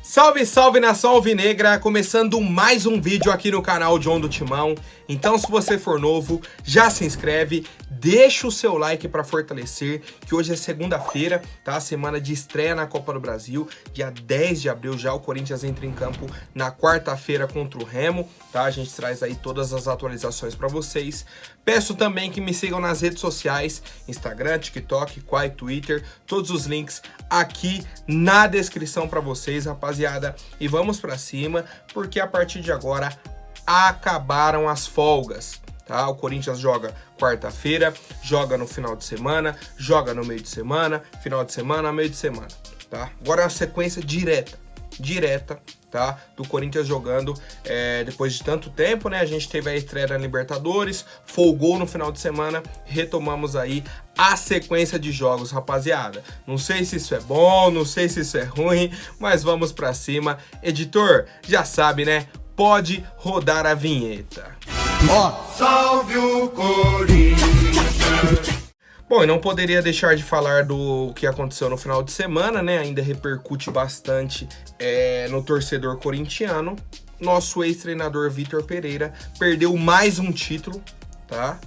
Salve, salve nação alvinegra, começando mais um vídeo aqui no canal John do Timão. Então se você for novo, já se inscreve, deixa o seu like para fortalecer, que hoje é segunda-feira, tá? Semana de estreia na Copa do Brasil, dia 10 de abril já o Corinthians entra em campo na quarta-feira contra o Remo, tá? A gente traz aí todas as atualizações para vocês. Peço também que me sigam nas redes sociais, Instagram, TikTok, Quai, Twitter, todos os links aqui na descrição para vocês, rapaziada. E vamos para cima, porque a partir de agora acabaram as folgas, tá? O Corinthians joga quarta-feira, joga no final de semana, joga no meio de semana, final de semana, meio de semana, tá? Agora é uma sequência direta, tá? Do Corinthians jogando depois de tanto tempo, né? A gente teve a estreia na Libertadores, folgou no final de semana, retomamos aí a sequência de jogos, rapaziada. Não sei se isso é bom, não sei se isso é ruim, mas vamos pra cima. Editor, já sabe, né? Pode rodar a vinheta. Salve o Corinthians! Bom, e não poderia deixar de falar do que aconteceu no final de semana, né? Ainda repercute bastante no torcedor corintiano. Nosso ex-treinador Vitor Pereira perdeu mais um título, tá?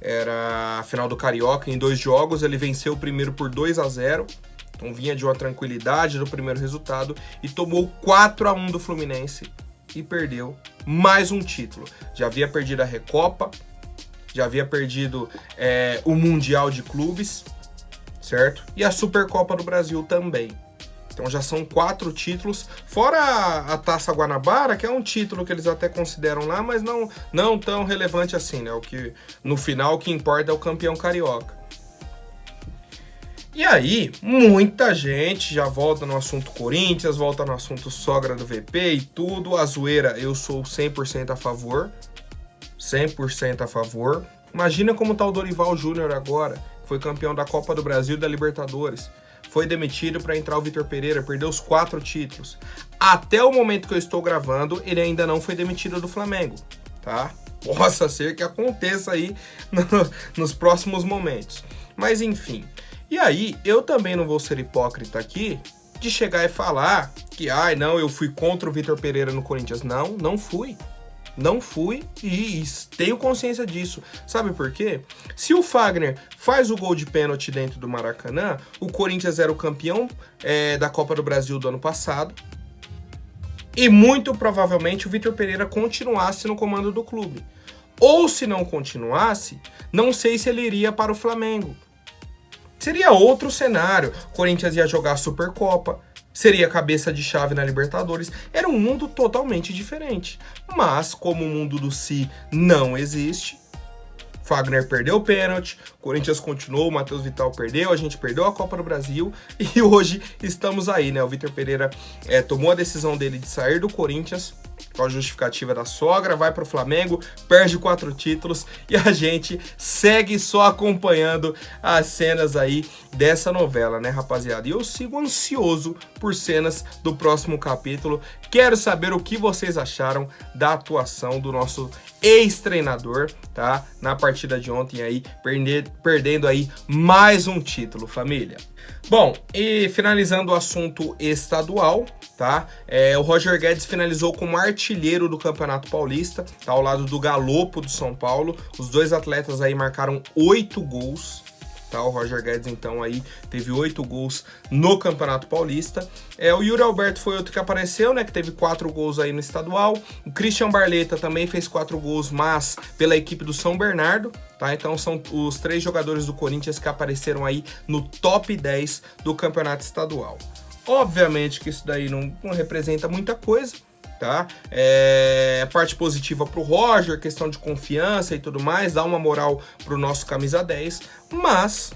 Era a final do Carioca em 2 jogos, ele venceu o primeiro por 2-0. Então vinha de uma tranquilidade do primeiro resultado e tomou 4-1 do Fluminense e perdeu mais um título. Já havia perdido a Recopa, já havia perdido o Mundial de Clubes, certo? E a Supercopa do Brasil também. Então já são 4 títulos, fora a Taça Guanabara, que é um título que eles até consideram lá, mas não tão relevante assim, né? O que, no final, o que importa é o campeão carioca. E aí, muita gente já volta no assunto Corinthians, volta no assunto sogra do VP e tudo. A zoeira, eu sou 100% a favor. 100% a favor. Imagina como tá o Dorival Júnior agora, que foi campeão da Copa do Brasil e da Libertadores. Foi demitido para entrar o Vitor Pereira, perdeu os 4 títulos. Até o momento que eu estou gravando, ele ainda não foi demitido do Flamengo, tá? Possa ser que aconteça aí nos próximos momentos. Mas enfim. E aí, eu também não vou ser hipócrita aqui de chegar e falar que, não, eu fui contra o Vitor Pereira no Corinthians. Não fui. Não fui e tenho consciência disso. Sabe por quê? Se o Fagner faz o gol de pênalti dentro do Maracanã, o Corinthians era o campeão da Copa do Brasil do ano passado e muito provavelmente o Vitor Pereira continuasse no comando do clube. Ou se não continuasse, não sei se ele iria para o Flamengo. Seria outro cenário. O Corinthians ia jogar a Supercopa, seria cabeça de chave na Libertadores. Era um mundo totalmente diferente. Mas, como o mundo do Si não existe, Fagner perdeu o pênalti, o Corinthians continuou, o Matheus Vital perdeu, a gente perdeu a Copa do Brasil e hoje estamos aí, né? O Vitor Pereira tomou a decisão dele de sair do Corinthians com a justificativa da sogra, vai para o Flamengo, perde 4 títulos e a gente segue só acompanhando as cenas aí dessa novela, né, rapaziada? E eu sigo ansioso por cenas do próximo capítulo. Quero saber o que vocês acharam da atuação do nosso ex-treinador, tá? Na partida de ontem aí, perdendo aí mais um título, família. Bom, e finalizando o assunto estadual, tá? O Roger Guedes finalizou como artilheiro do Campeonato Paulista, tá? Ao lado do Galopo do São Paulo. Os dois atletas aí marcaram 8 gols. Tá, o Roger Guedes, então, aí teve 8 gols no Campeonato Paulista. O Yuri Alberto foi outro que apareceu, né? Que teve 4 gols aí no estadual. O Christian Barleta também fez 4 gols, mas pela equipe do São Bernardo, tá? Então são os 3 jogadores do Corinthians que apareceram aí no top 10 do Campeonato Estadual. Obviamente que isso daí não representa muita coisa, tá? Parte positiva pro Roger, questão de confiança e tudo mais, dá uma moral pro nosso camisa 10, mas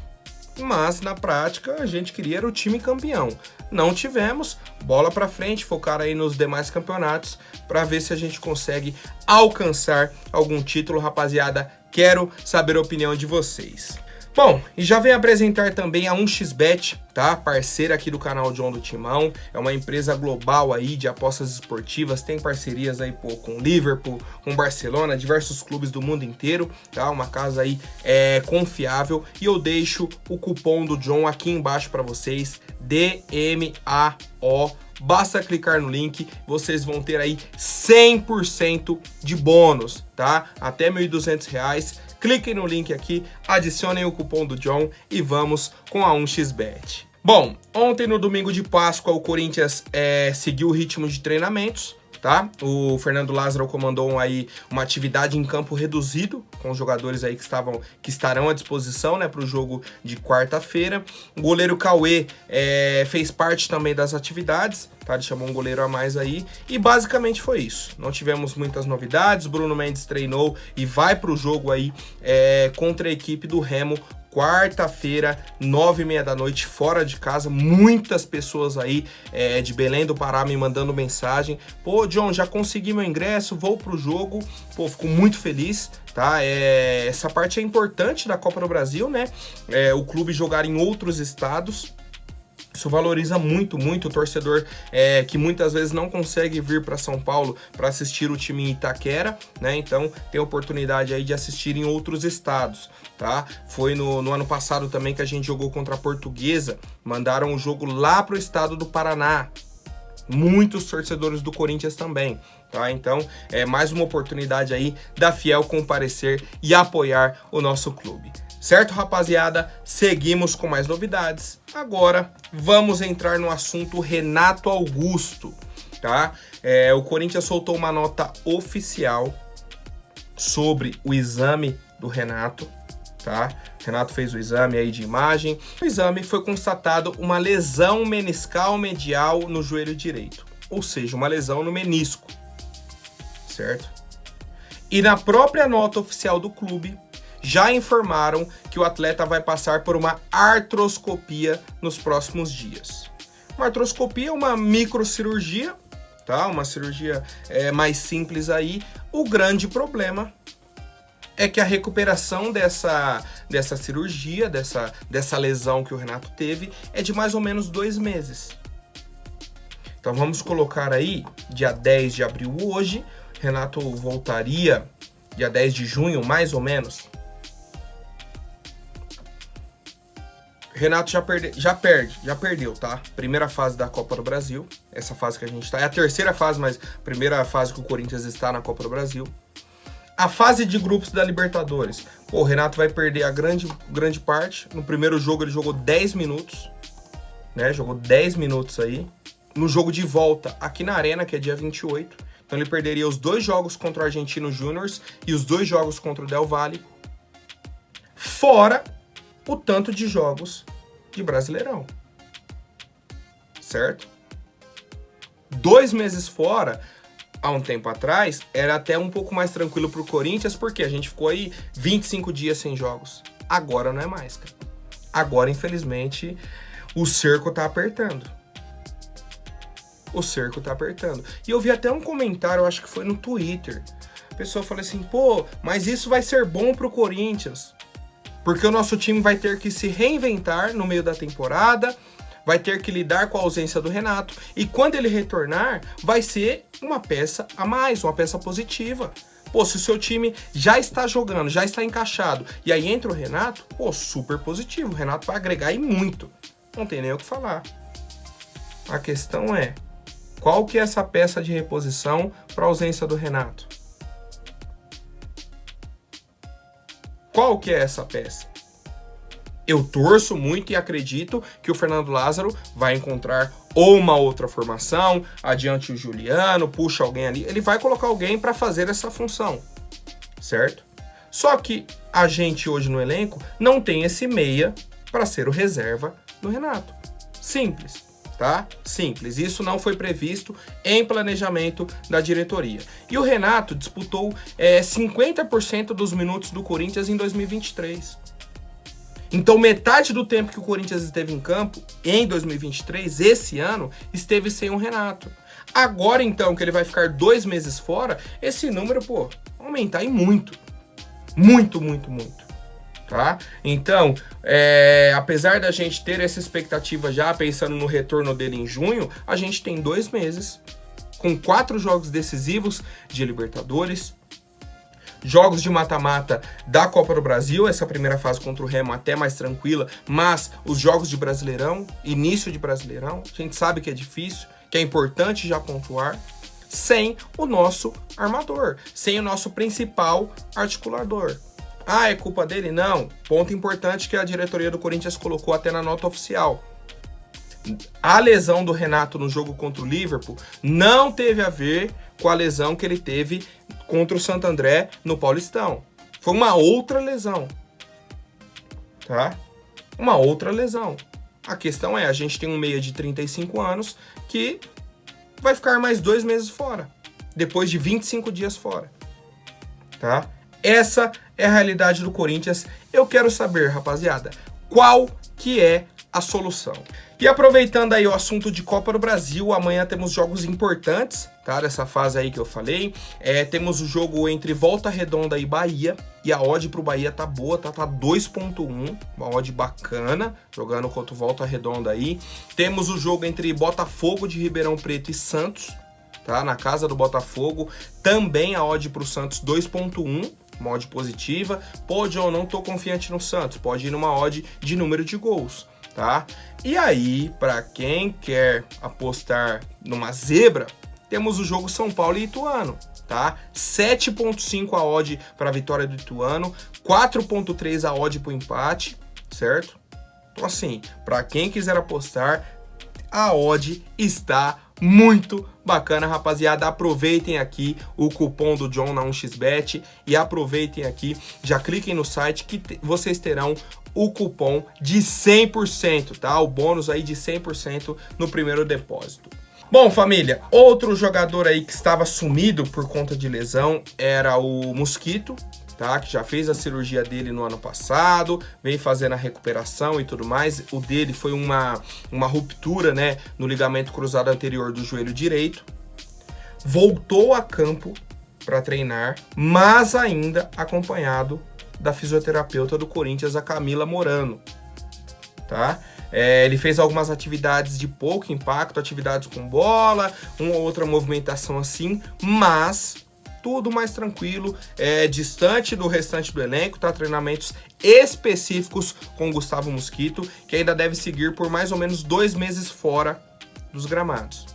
na prática a gente queria era o time campeão. Não tivemos, bola pra frente, focar aí nos demais campeonatos para ver se a gente consegue alcançar algum título, rapaziada. Quero saber a opinião de vocês. Bom, e já venho apresentar também a 1xBet, tá? Parceira aqui do canal John do Timão. É uma empresa global aí de apostas esportivas. Tem parcerias aí, pô, com Liverpool, com Barcelona, diversos clubes do mundo inteiro, tá? Uma casa aí confiável. E eu deixo o cupom do John aqui embaixo para vocês, DMAO. Basta clicar no link, vocês vão ter aí 100% de bônus, tá? Até R$ 1.200. Cliquem no link aqui, adicionem o cupom do John e vamos com a 1xBet. Bom, ontem no domingo de Páscoa o Corinthians seguiu o ritmo de treinamentos, tá? O Fernando Lázaro comandou aí uma atividade em campo reduzido, com os jogadores aí que estarão à disposição, né, para o jogo de quarta-feira. O goleiro Cauê fez parte também das atividades, tá? Ele chamou um goleiro a mais aí, e basicamente foi isso. Não tivemos muitas novidades. Bruno Mendes treinou e vai para o jogo aí contra a equipe do Remo, quarta-feira, 9h30 da noite, fora de casa. Muitas pessoas aí de Belém do Pará me mandando mensagem: pô, John, já consegui meu ingresso, vou pro jogo. Pô, fico muito feliz, tá? Essa parte é importante da Copa do Brasil, né? O clube jogar em outros estados. Isso valoriza muito, muito o torcedor que muitas vezes não consegue vir para São Paulo para assistir o time em Itaquera, né? Então tem a oportunidade aí de assistir em outros estados, tá? Foi no ano passado também que a gente jogou contra a Portuguesa, mandaram o jogo lá pro estado do Paraná. Muitos torcedores do Corinthians também, tá? Então é mais uma oportunidade aí da Fiel comparecer e apoiar o nosso clube. Certo, rapaziada? Seguimos com mais novidades. Agora vamos entrar no assunto Renato Augusto, tá? O Corinthians soltou uma nota oficial sobre o exame do Renato, tá? O Renato fez o exame aí de imagem. No exame foi constatado uma lesão meniscal medial no joelho direito, ou seja, uma lesão no menisco, certo? E na própria nota oficial do clube, já informaram que o atleta vai passar por uma artroscopia nos próximos dias. Uma artroscopia é uma microcirurgia, tá? Uma cirurgia mais simples aí. O grande problema é que a recuperação dessa cirurgia, dessa lesão que o Renato teve, é de mais ou menos 2 meses. Então vamos colocar aí, dia 10 de abril hoje, Renato voltaria dia 10 de junho, mais ou menos. Renato já perdeu, tá? Primeira fase da Copa do Brasil, essa fase que a gente tá. É a terceira fase, mas primeira fase que o Corinthians está na Copa do Brasil. A fase de grupos da Libertadores. Pô, o Renato vai perder a grande parte. No primeiro jogo ele jogou 10 minutos, né? Jogou 10 minutos aí. No jogo de volta, aqui na Arena, que é dia 28. Então ele perderia os 2 jogos contra o Argentino Júnior e os 2 jogos contra o Del Valle. Fora o tanto de jogos de Brasileirão, certo? 2 meses fora, há um tempo atrás, era até um pouco mais tranquilo pro Corinthians, porque a gente ficou aí 25 dias sem jogos. Agora não é mais, cara. Agora, infelizmente, o cerco tá apertando. O cerco tá apertando. E eu vi até um comentário, acho que foi no Twitter. A pessoa falou assim: pô, mas isso vai ser bom pro Corinthians, porque o nosso time vai ter que se reinventar no meio da temporada, vai ter que lidar com a ausência do Renato, e quando ele retornar, vai ser uma peça a mais, uma peça positiva. Pô, se o seu time já está jogando, já está encaixado, e aí entra o Renato, pô, super positivo. O Renato vai agregar e muito. Não tem nem o que falar. A questão é, qual que é essa peça de reposição para a ausência do Renato? Qual que é essa peça? Eu torço muito e acredito que o Fernando Lázaro vai encontrar ou uma outra formação, adiante o Juliano, puxa alguém ali, ele vai colocar alguém para fazer essa função, certo? Só que a gente hoje no elenco não tem esse meia para ser o reserva do Renato. Simples, tá? Simples. Isso não foi previsto em planejamento da diretoria. E o Renato disputou 50% dos minutos do Corinthians em 2023. Então, metade do tempo que o Corinthians esteve em campo, em 2023, esse ano, esteve sem o Renato. Agora, então, que ele vai ficar 2 meses fora, esse número, pô, aumentar em muito. Muito, muito, muito. Tá? Então, apesar da gente ter essa expectativa já pensando no retorno dele em junho, a gente tem 2 meses com 4 jogos decisivos de Libertadores, jogos de mata-mata da Copa do Brasil, essa primeira fase contra o Remo até mais tranquila, mas os jogos de Brasileirão, início de Brasileirão, a gente sabe que é difícil, que é importante já pontuar, sem o nosso armador, sem o nosso principal articulador. Ah, é culpa dele? Não. Ponto importante que a diretoria do Corinthians colocou até na nota oficial. A lesão do Renato no jogo contra o Liverpool não teve a ver com a lesão que ele teve contra o Santo André no Paulistão. Foi uma outra lesão. Tá? Uma outra lesão. A questão é, a gente tem um meia de 35 anos que vai ficar mais 2 meses fora. Depois de 25 dias fora. Tá? Essa é a realidade do Corinthians. Eu quero saber, rapaziada, qual que é a solução? E aproveitando aí o assunto de Copa do Brasil, amanhã temos jogos importantes, tá? Dessa fase aí que eu falei. Temos o jogo entre Volta Redonda e Bahia. E a odd pro Bahia tá boa, tá 2.1. Uma odd bacana, jogando contra o Volta Redonda aí. Temos o jogo entre Botafogo de Ribeirão Preto e Santos, tá? Na casa do Botafogo. Também a odd pro Santos 2.1. Uma odd positiva. Pode ou não, tô confiante no Santos. Pode ir numa odd de número de gols, tá? E aí, para quem quer apostar numa zebra, temos o jogo São Paulo e Ituano, tá? 7.5 a odd para a vitória do Ituano, 4.3 a odd para o empate, certo? Então assim, para quem quiser apostar, a odd está muito bacana, rapaziada. Aproveitem aqui o cupom do John na 1xBet e aproveitem aqui, já cliquem no site que vocês terão o cupom de 100%, tá? O bônus aí de 100% no primeiro depósito. Bom, família, outro jogador aí que estava sumido por conta de lesão era o Mosquito, tá? Que já fez a cirurgia dele no ano passado, vem fazendo a recuperação e tudo mais. O dele foi uma ruptura, né, no ligamento cruzado anterior do joelho direito. Voltou a campo para treinar, mas ainda acompanhado da fisioterapeuta do Corinthians, a Camila Morano, tá? Ele fez algumas atividades de pouco impacto, atividades com bola, uma ou outra movimentação assim, mas tudo mais tranquilo, distante do restante do elenco, tá? Treinamentos específicos com o Gustavo Mosquito, que ainda deve seguir por mais ou menos 2 meses fora dos gramados.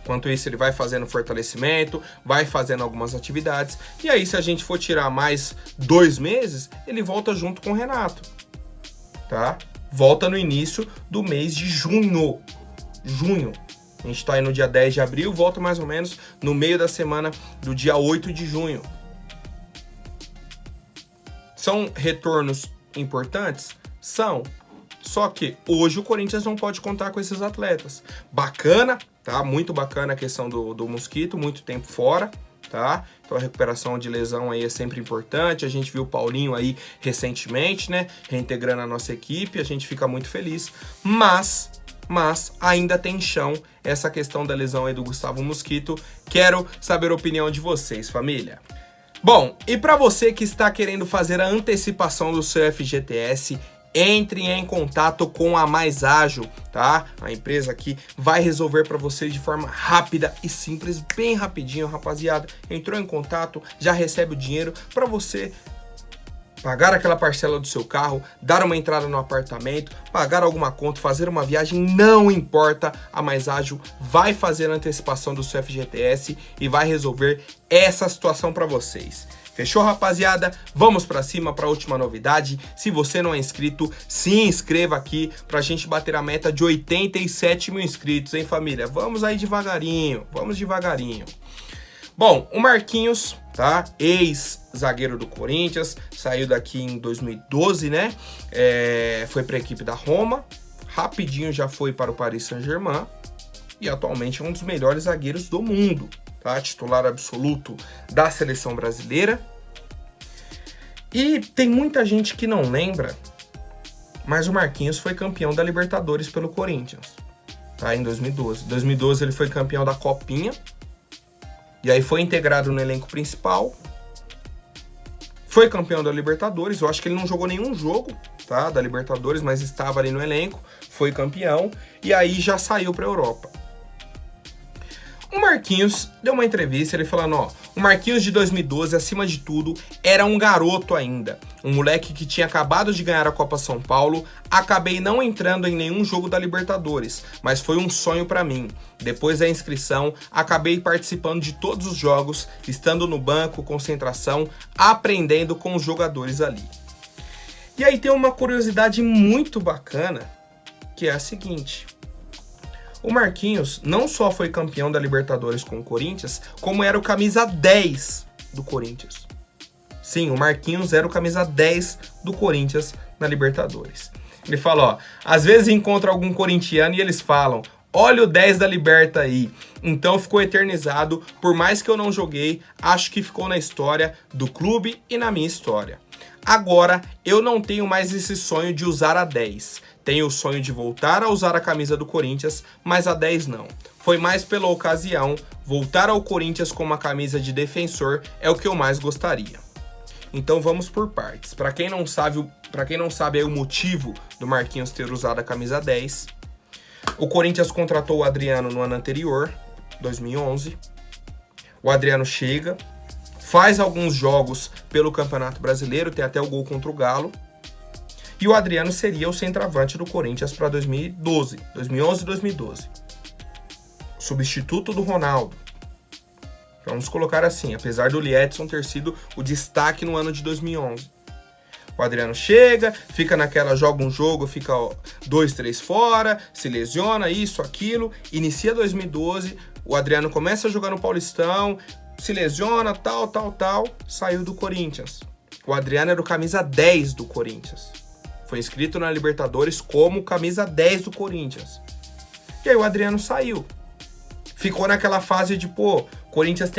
Enquanto isso, ele vai fazendo fortalecimento, vai fazendo algumas atividades. E aí, se a gente for tirar mais 2 meses, ele volta junto com o Renato, tá? Volta no início do mês de junho. A gente tá aí no dia 10 de abril, volta mais ou menos no meio da semana do dia 8 de junho. São retornos importantes? São. Só que hoje o Corinthians não pode contar com esses atletas. Bacana, tá? Muito bacana a questão do Mosquito, muito tempo fora, tá? Então a recuperação de lesão aí é sempre importante. A gente viu o Paulinho aí recentemente, né? Reintegrando a nossa equipe, a gente fica muito feliz. Mas ainda tem chão essa questão da lesão aí do Gustavo Mosquito. Quero saber a opinião de vocês, família. Bom, e para você que está querendo fazer a antecipação do seu FGTS, entre em contato com a Mais Ágil, tá? A empresa aqui vai resolver para você de forma rápida e simples, bem rapidinho, rapaziada. Entrou em contato, já recebe o dinheiro para você pagar aquela parcela do seu carro, dar uma entrada no apartamento, pagar alguma conta, fazer uma viagem, não importa. A Mais Ágil vai fazer a antecipação do seu FGTS e vai resolver essa situação para vocês. Fechou, rapaziada? Vamos pra cima para a última novidade. Se você não é inscrito, se inscreva aqui pra gente bater a meta de 87 mil inscritos, hein, família? Vamos aí devagarinho, vamos devagarinho. Bom, o Marquinhos, tá? Ex-zagueiro do Corinthians, saiu daqui em 2012, né? Foi pra equipe da Roma, rapidinho já foi para o Paris Saint-Germain e atualmente é um dos melhores zagueiros do mundo. Tá? Titular absoluto da seleção brasileira. E tem muita gente que não lembra, mas o Marquinhos foi campeão da Libertadores pelo Corinthians, tá? Em 2012. Em 2012 ele foi campeão da Copinha, e aí foi integrado no elenco principal, Foi campeão da Libertadores, eu acho que ele não jogou nenhum jogo, tá, da Libertadores, mas estava ali no elenco, foi campeão, e aí já saiu para a Europa. O Marquinhos deu uma entrevista, ele falando, ó, o Marquinhos de 2012, acima de tudo, era um garoto ainda, um moleque que tinha acabado de ganhar a Copa São Paulo, acabei não entrando em nenhum jogo da Libertadores, mas foi um sonho pra mim. Depois da inscrição, acabei participando de todos os jogos, estando no banco, concentração, aprendendo com os jogadores ali. E aí tem uma curiosidade muito bacana, que é a seguinte: o Marquinhos não só foi campeão da Libertadores com o Corinthians, como era o camisa 10 do Corinthians. Sim, o Marquinhos era o camisa 10 do Corinthians na Libertadores. Ele fala, ó, às vezes encontra algum corintiano e eles falam, olha o 10 da Liberta aí. Então ficou eternizado, por mais que eu não joguei, acho que ficou na história do clube e na minha história. Agora, eu não tenho mais esse sonho de usar a 10. Tenho o sonho de voltar a usar a camisa do Corinthians, mas a 10 não. Foi mais pela ocasião, voltar ao Corinthians com uma camisa de defensor é o que eu mais gostaria. Então vamos por partes. Para quem não sabe aí o motivo do Marquinhos ter usado a camisa 10, o Corinthians contratou o Adriano no ano anterior, 2011. O Adriano chega, faz alguns jogos pelo Campeonato Brasileiro, tem até o gol contra o Galo. E o Adriano seria o centroavante do Corinthians para 2011 e 2012. Substituto do Ronaldo. Vamos colocar assim, apesar do Liedson ter sido o destaque no ano de 2011. O Adriano chega, fica naquela, joga um jogo, fica 2, 3 fora, se lesiona, isso, aquilo. Inicia 2012, o Adriano começa a jogar no Paulistão, se lesiona, tal, saiu do Corinthians. O Adriano era o camisa 10 do Corinthians. Foi inscrito na Libertadores como camisa 10 do Corinthians. E aí o Adriano saiu. Ficou naquela fase de, pô, Corinthians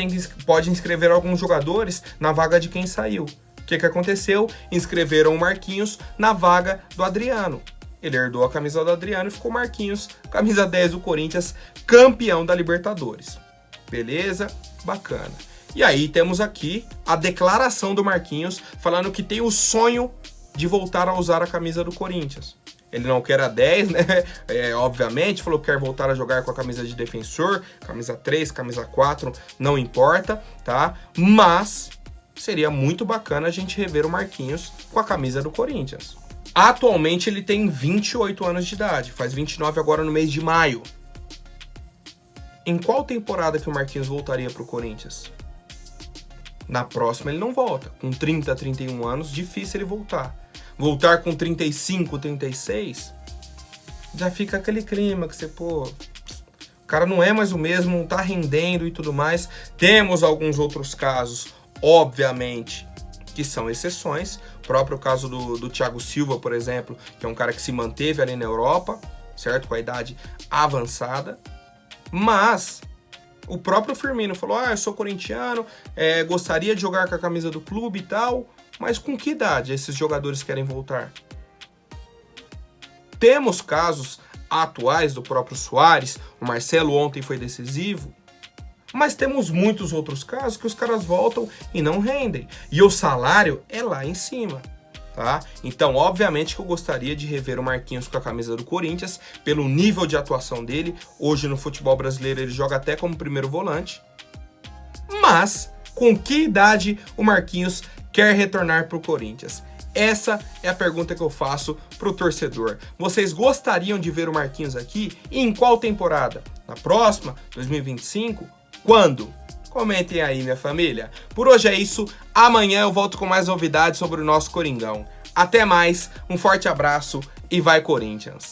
pode inscrever alguns jogadores na vaga de quem saiu. O que aconteceu? Inscreveram o Marquinhos na vaga do Adriano. Ele herdou a camisa do Adriano e ficou Marquinhos, camisa 10 do Corinthians, campeão da Libertadores. Beleza? Bacana. E aí temos aqui a declaração do Marquinhos falando que tem o sonho de voltar a usar a camisa do Corinthians. Ele não quer a 10, né? Obviamente, falou que quer voltar a jogar com a camisa de defensor, camisa 3, camisa 4, não importa, tá? Mas seria muito bacana a gente rever o Marquinhos com a camisa do Corinthians. Atualmente ele tem 28 anos de idade, faz 29 agora no mês de maio. Em qual temporada que o Marquinhos voltaria para o Corinthians? Na próxima ele não volta. Com 30, 31 anos, difícil ele voltar. Voltar com 35, 36, já fica aquele clima que você, pô, o cara não é mais o mesmo, não tá rendendo e tudo mais. Temos alguns outros casos, obviamente, que são exceções. O próprio caso do Thiago Silva, por exemplo, que é um cara que se manteve ali na Europa, certo? Com a idade avançada. Mas o próprio Firmino falou, eu sou corintiano, gostaria de jogar com a camisa do clube e tal. Mas com que idade esses jogadores querem voltar? Temos casos atuais do próprio Suárez, o Marcelo ontem foi decisivo, mas temos muitos outros casos que os caras voltam e não rendem. E o salário é lá em cima, tá? Então, obviamente que eu gostaria de rever o Marquinhos com a camisa do Corinthians, pelo nível de atuação dele. Hoje no futebol brasileiro ele joga até como primeiro volante. Mas, com que idade o Marquinhos quer retornar para o Corinthians? Essa é a pergunta que eu faço para o torcedor. Vocês gostariam de ver o Marquinhos aqui? E em qual temporada? Na próxima? 2025? Quando? Comentem aí, minha família. Por hoje é isso. Amanhã eu volto com mais novidades sobre o nosso Coringão. Até mais, um forte abraço e vai Corinthians!